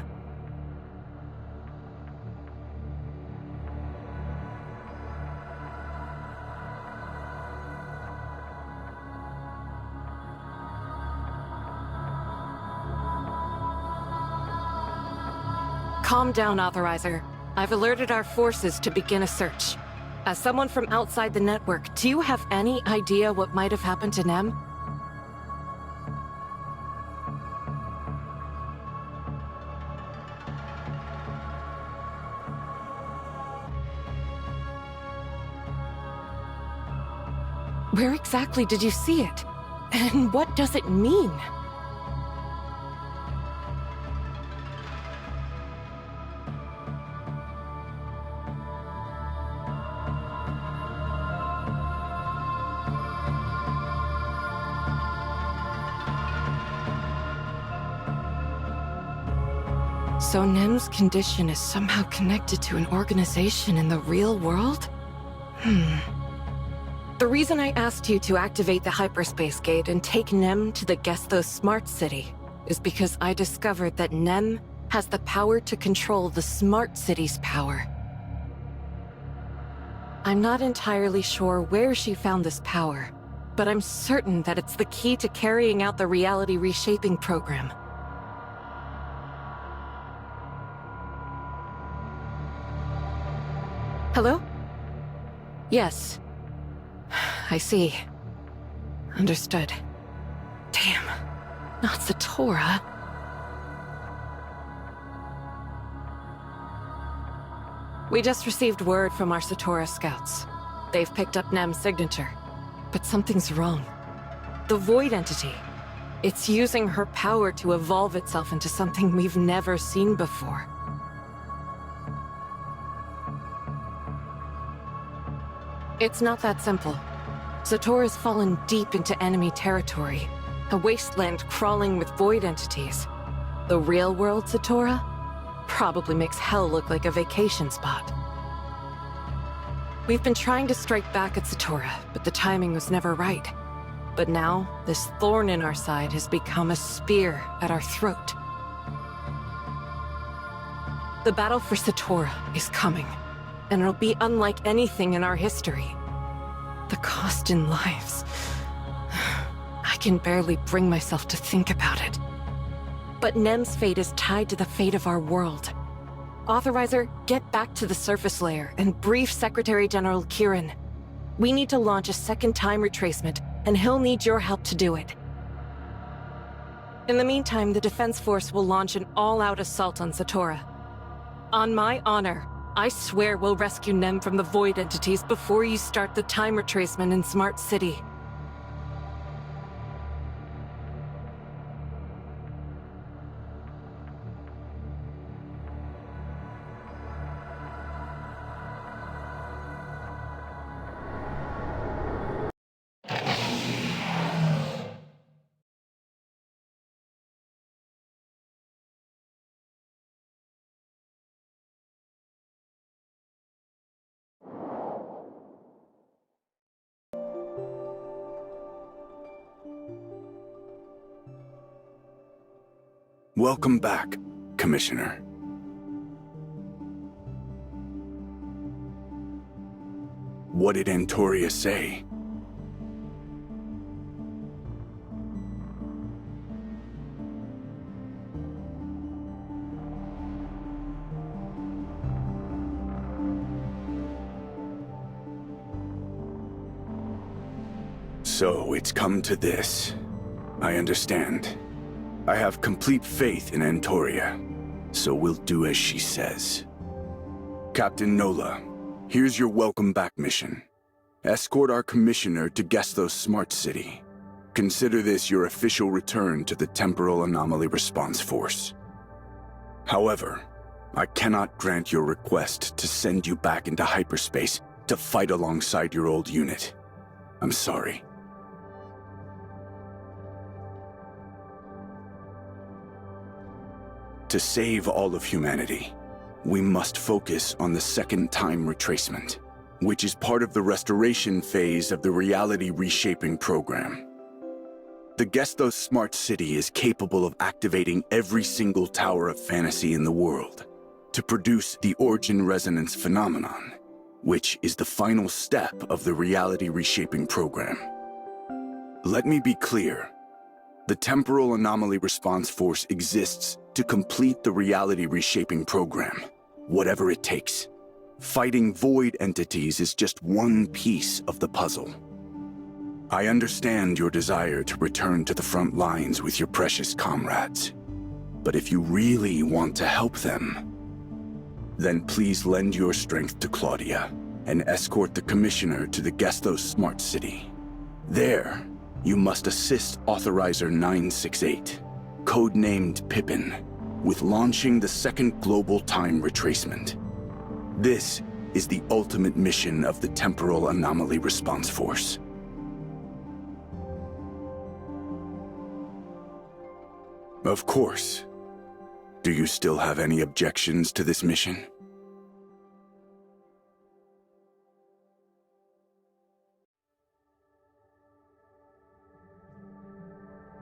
Calm down, Authorizer. I've alerted our forces to begin a search. As someone from outside the network, do you have any idea what might have happened to Nem? Where exactly did you see it? And what does it mean? So Nem's condition is somehow connected to an organization in the real world? The reason I asked you to activate the hyperspace gate and take Nem to the Smart City is because I discovered that Nem has the power to control the Smart City's power. I'm not entirely sure where she found this power, but I'm certain that it's the key to carrying out the reality reshaping program. Hello? Yes. I see. Understood. Damn. Not Satora. We just received word from our Satora scouts. They've picked up Nem's signature. But something's wrong. The Void entity. It's using her power to evolve itself into something we've never seen before. It's not that simple. Satora's fallen deep into enemy territory. A wasteland crawling with Void entities. The real world Satora? Probably makes hell look like a vacation spot. We've been trying to strike back at Satora, but the timing was never right. But now, this thorn in our side has become a spear at our throat. The battle for Satora is coming, and it'll be unlike anything in our history. The cost in lives. I can barely bring myself to think about it. But Nem's fate is tied to the fate of our world. Authorizer, get back to the surface layer and brief Secretary General Kieran. We need to launch a second time retracement, and he'll need your help to do it. In the meantime, the Defense Force will launch an all-out assault on Satora. On my honor, I swear we'll rescue Nem from the Void entities before you start the time retracement in Smart City. Welcome back, Commissioner. What did Antoria say? So it's come to this. I understand. I have complete faith in Antoria, so we'll do as she says. Captain Nola, here's your welcome back mission. Escort our commissioner to Gestos Smart City. Consider this your official return to the Temporal Anomaly Response Force. However, I cannot grant your request to send you back into hyperspace to fight alongside your old unit. I'm sorry. To save all of humanity, we must focus on the second time retracement, which is part of the restoration phase of the reality reshaping program. The Gestos Smart City is capable of activating every single tower of fantasy in the world to produce the origin resonance phenomenon, which is the final step of the reality reshaping program. Let me be clear. The Temporal Anomaly Response Force exists to complete the reality reshaping program, whatever it takes. Fighting Void entities is just one piece of the puzzle. I understand your desire to return to the front lines with your precious comrades. But if you really want to help them, then please lend your strength to Claudia and escort the Commissioner to the Gestos Smart City. There, you must assist Authorizer 968, codenamed Pippin, with launching the second global time retracement. This is the ultimate mission of the Temporal Anomaly Response Force. Of course. Do you still have any objections to this mission?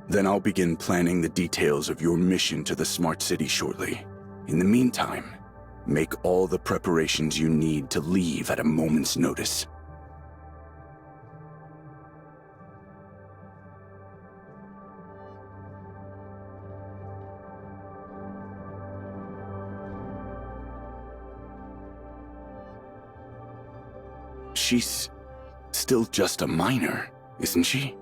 Then I'll begin planning the details of your mission to the Smart City shortly. In the meantime, make all the preparations you need to leave at a moment's notice. She's still just a minor, isn't she?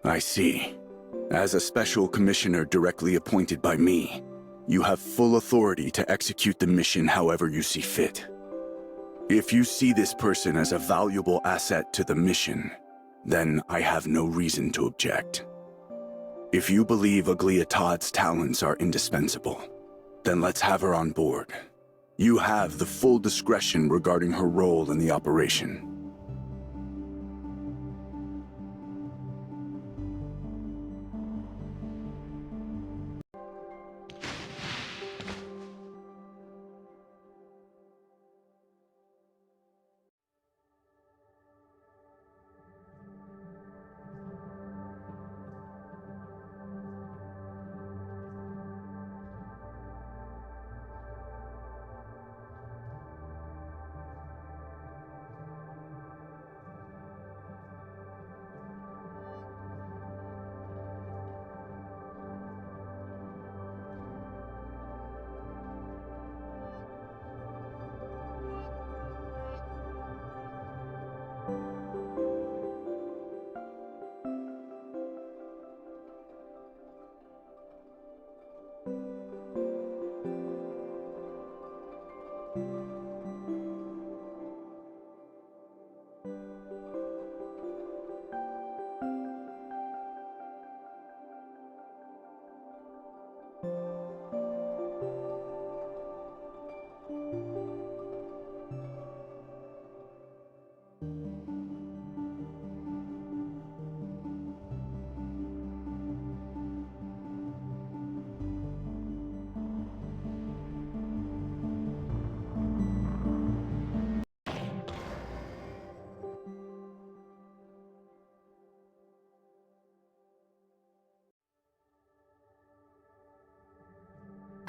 I see. As a special commissioner directly appointed by me, you have full authority to execute the mission however you see fit. If you see this person as a valuable asset to the mission, then I have no reason to object. If you believe Aglia Todd's talents are indispensable, then let's have her on board. You have the full discretion regarding her role in the operation.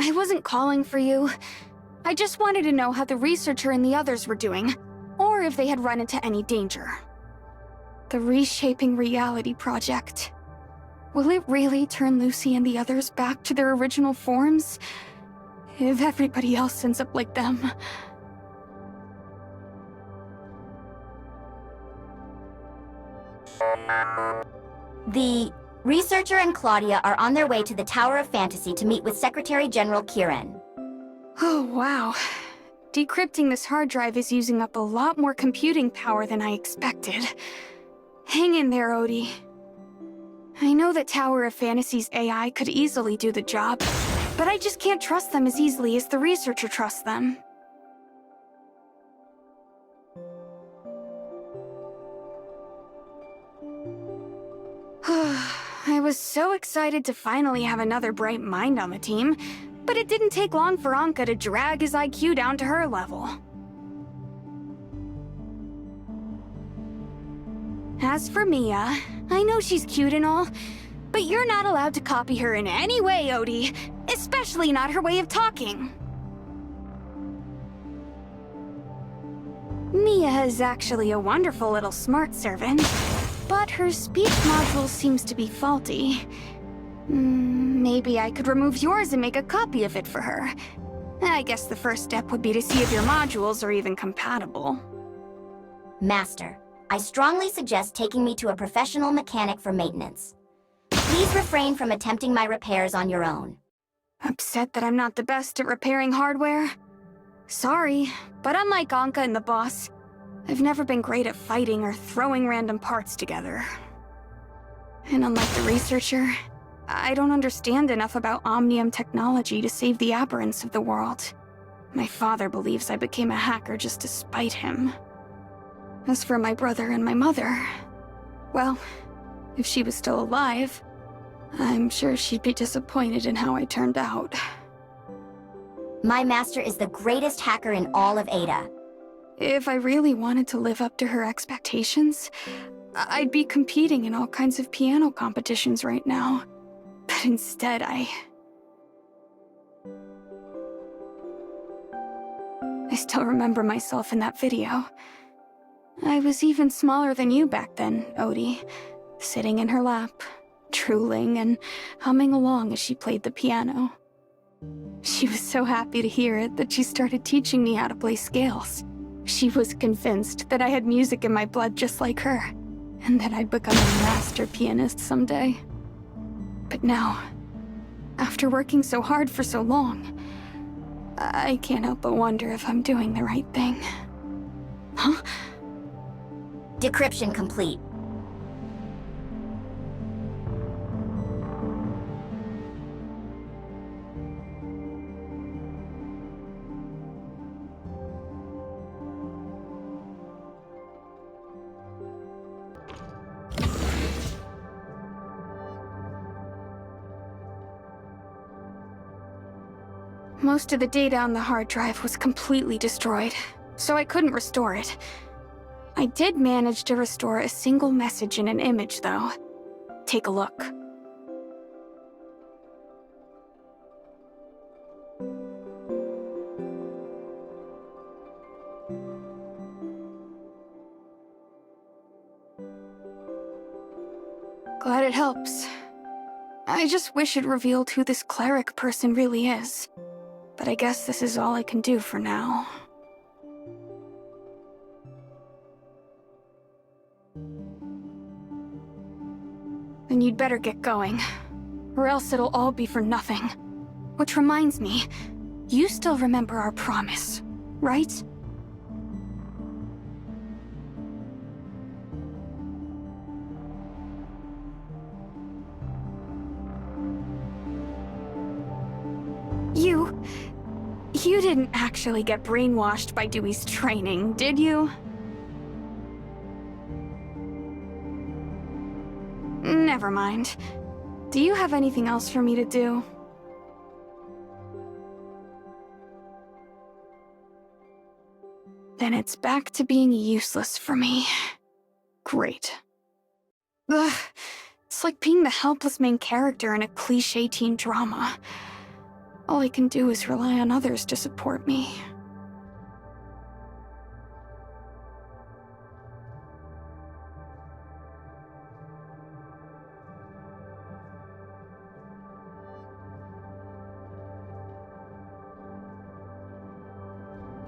I wasn't calling for you. I just wanted to know how the researcher and the others were doing, or if they had run into any danger. The Reshaping Reality project. Will it really turn Lucy and the others back to their original forms? If everybody else ends up like them. The researcher and Claudia are on their way to the Tower of Fantasy to meet with Secretary General Kieran. Oh, wow. Decrypting this hard drive is using up a lot more computing power than I expected. Hang in there, Odie. I know that Tower of Fantasy's AI could easily do the job, but I just can't trust them as easily as the researcher trusts them. I was so excited to finally have another bright mind on the team, but it didn't take long for Anka to drag his IQ down to her level. As for Mia, I know she's cute and all, but you're not allowed to copy her in any way, Odie, especially not her way of talking. Mia is actually a wonderful little smart servant, but her speech module seems to be faulty. Maybe I could remove yours and make a copy of it for her. I guess the first step would be to see if your modules are even compatible. Master, I strongly suggest taking me to a professional mechanic for maintenance. Please refrain from attempting my repairs on your own. Upset that I'm not the best at repairing hardware? Sorry, but unlike Anka and the boss, I've never been great at fighting or throwing random parts together. And unlike the researcher, I don't understand enough about Omnium technology to save the aberrants of the world. My father believes I became a hacker just to spite him. As for my brother and my mother, well, if she was still alive, I'm sure she'd be disappointed in how I turned out. My master is the greatest hacker in all of Ada. If I really wanted to live up to her expectations, I'd be competing in all kinds of piano competitions right now. But instead, I still remember myself in that video. I was even smaller than you back then, Odie, sitting in her lap, drooling and humming along as she played the piano. She was so happy to hear it that she started teaching me how to play scales. She was convinced that I had music in my blood just like her, and that I'd become a master pianist someday. But now, after working so hard for so long, I can't help but wonder if I'm doing the right thing. Huh? Decryption complete. Most of the data on the hard drive was completely destroyed, so I couldn't restore it. I did manage to restore a single message in an image, though. Take a look. Glad it helps. I just wish it revealed who this cleric person really is. But I guess this is all I can do for now. Then you'd better get going, or else it'll all be for nothing. Which reminds me, you still remember our promise, right? You didn't actually get brainwashed by Dewey's training, did you? Never mind. Do you have anything else for me to do? Then it's back to being useless for me. Great. Ugh, it's like being the helpless main character in a cliché teen drama. All I can do is rely on others to support me.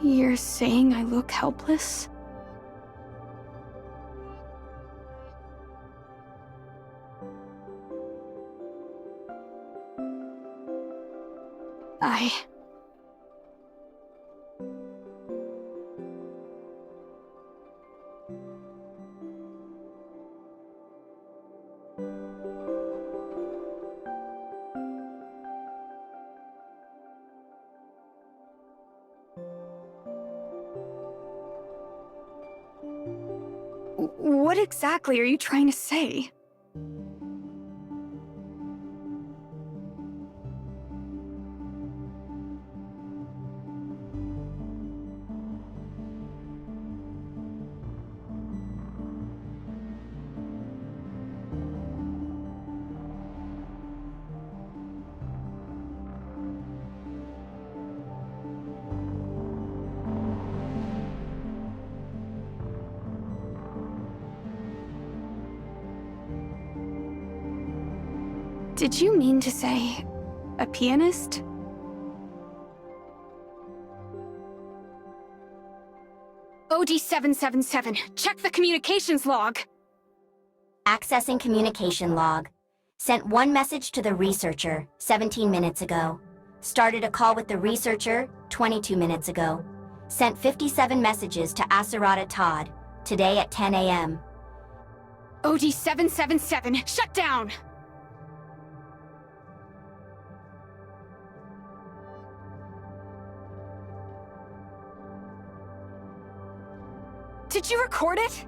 You're saying I look helpless? What exactly are you trying to say? Did you mean to say a pianist? OD-777, check the communications log. Accessing communication log. Sent one message to the researcher 17 minutes ago. Started a call with the researcher 22 minutes ago. Sent 57 messages to Aserata Todd today at 10 a.m. OD-777, shut down! Did you record it?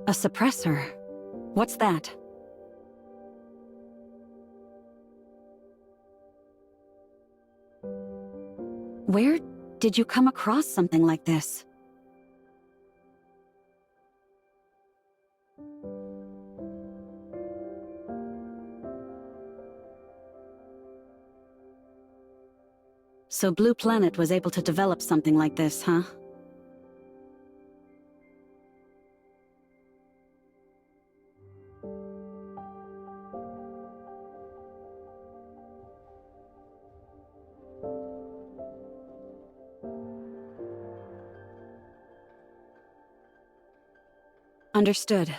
A suppressor? What's that? Where did you come across something like this? So Blue Planet was able to develop something like this, huh? Understood.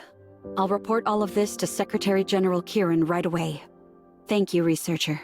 I'll report all of this to Secretary General Kieran right away. Thank you, researcher.